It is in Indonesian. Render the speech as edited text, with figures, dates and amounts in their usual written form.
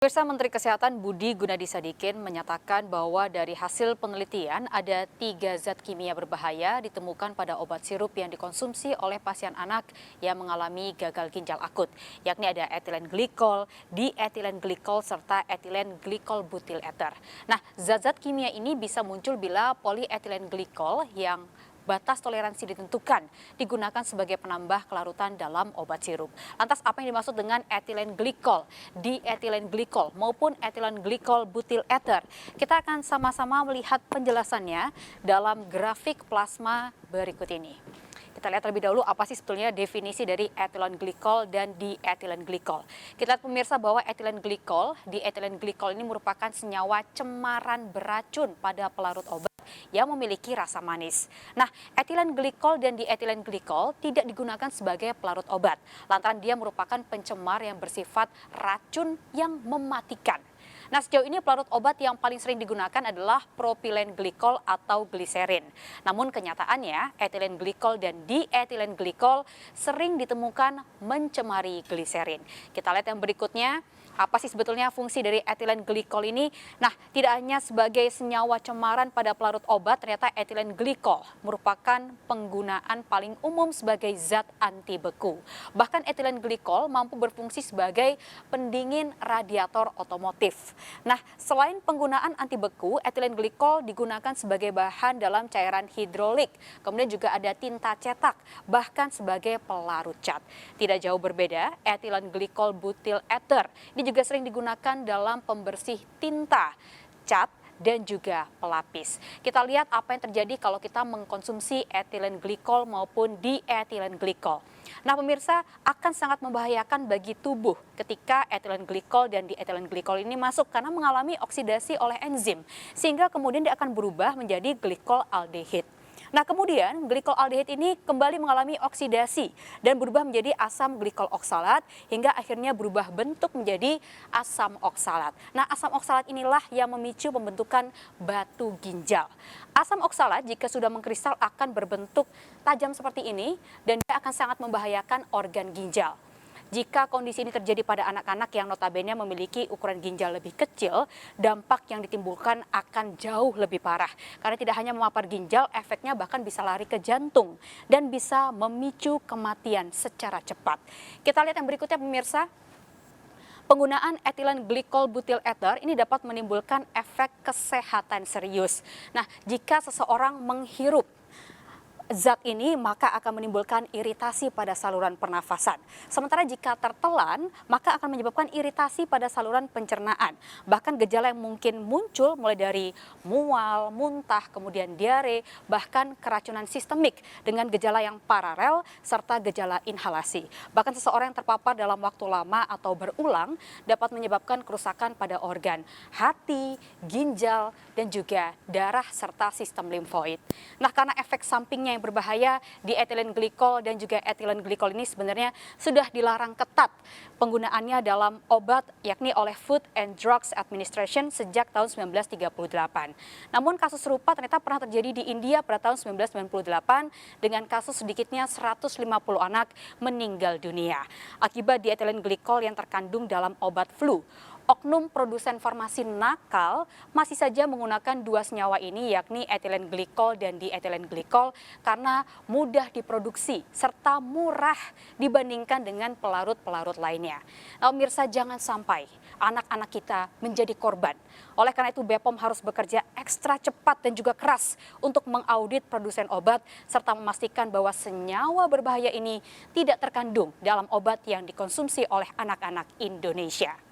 Pemirsa, Menteri Kesehatan Budi Gunadi Sadikin menyatakan bahwa dari hasil penelitian ada 3 zat kimia berbahaya ditemukan pada obat sirup yang dikonsumsi oleh pasien anak yang mengalami gagal ginjal akut, yakni ada etilen glikol, dietilen glikol, serta etilen glikol butil eter. Nah, zat-zat kimia ini bisa muncul bila polietilen glikol yang batas toleransi ditentukan digunakan sebagai penambah kelarutan dalam obat sirup. Lantas apa yang dimaksud dengan etilen glikol, dietilen glikol maupun etilen glikol butil eter? Kita akan sama-sama melihat penjelasannya dalam grafik plasma berikut ini. Kita lihat terlebih dahulu apa sih sebetulnya definisi dari etilen glikol dan dietilen glikol. Kita lihat pemirsa bahwa etilen glikol, dietilen glikol ini merupakan senyawa cemaran beracun pada pelarut obat yang memiliki rasa manis. Nah, etilen glikol dan dietilen glikol tidak digunakan sebagai pelarut obat, lantaran dia merupakan pencemar yang bersifat racun yang mematikan. Nah, sejauh ini pelarut obat yang paling sering digunakan adalah propilen glikol atau gliserin. Namun kenyataannya etilen glikol dan dietilen glikol sering ditemukan mencemari gliserin. Kita lihat yang berikutnya. Apa sih sebetulnya fungsi dari etilen glikol ini? Nah, tidak hanya sebagai senyawa cemaran pada pelarut obat, ternyata etilen glikol merupakan penggunaan paling umum sebagai zat anti beku. Bahkan etilen glikol mampu berfungsi sebagai pendingin radiator otomotif. Nah, selain penggunaan anti beku, etilen glikol digunakan sebagai bahan dalam cairan hidrolik. Kemudian juga ada tinta cetak, bahkan sebagai pelarut cat. Tidak jauh berbeda, etilen glikol butil eter ini juga sering digunakan dalam pembersih tinta, cat, dan juga pelapis. Kita lihat apa yang terjadi kalau kita mengkonsumsi etilen glikol maupun dietilen glikol. Nah, pemirsa, akan sangat membahayakan bagi tubuh ketika etilen glikol dan dietilen glikol ini masuk karena mengalami oksidasi oleh enzim, sehingga kemudian dia akan berubah menjadi glikol aldehid. Nah, kemudian glikol aldehid ini kembali mengalami oksidasi dan berubah menjadi asam glikol oksalat hingga akhirnya berubah bentuk menjadi asam oksalat. Nah, asam oksalat inilah yang memicu pembentukan batu ginjal. Asam oksalat jika sudah mengkristal akan berbentuk tajam seperti ini dan dia akan sangat membahayakan organ ginjal. Jika kondisi ini terjadi pada anak-anak yang notabene memiliki ukuran ginjal lebih kecil, dampak yang ditimbulkan akan jauh lebih parah. Karena tidak hanya memapar ginjal, efeknya bahkan bisa lari ke jantung dan bisa memicu kematian secara cepat. Kita lihat yang berikutnya pemirsa. Penggunaan etilen glikol butil eter ini dapat menimbulkan efek kesehatan serius. Nah, jika seseorang menghirup zat ini maka akan menimbulkan iritasi pada saluran pernafasan. Sementara jika tertelan, maka akan menyebabkan iritasi pada saluran pencernaan. Bahkan gejala yang mungkin muncul mulai dari mual, muntah, kemudian diare, bahkan keracunan sistemik dengan gejala yang paralel serta gejala inhalasi. Bahkan seseorang yang terpapar dalam waktu lama atau berulang dapat menyebabkan kerusakan pada organ hati, ginjal, dan juga darah serta sistem limfoid. Nah, karena efek sampingnya yang berbahaya, dietilen glikol dan juga etilen glikol ini sebenarnya sudah dilarang ketat penggunaannya dalam obat yakni oleh Food and Drugs Administration sejak tahun 1938. Namun kasus serupa ternyata pernah terjadi di India pada tahun 1998 dengan kasus sedikitnya 150 anak meninggal dunia akibat dietilen glikol yang terkandung dalam obat flu. Oknum produsen farmasi nakal masih saja menggunakan 2 senyawa ini yakni etilen glikol dan dietilen glikol karena mudah diproduksi serta murah dibandingkan dengan pelarut-pelarut lainnya. Nah, pemirsa, jangan sampai anak-anak kita menjadi korban. Oleh karena itu BPOM harus bekerja ekstra cepat dan juga keras untuk mengaudit produsen obat serta memastikan bahwa senyawa berbahaya ini tidak terkandung dalam obat yang dikonsumsi oleh anak-anak Indonesia.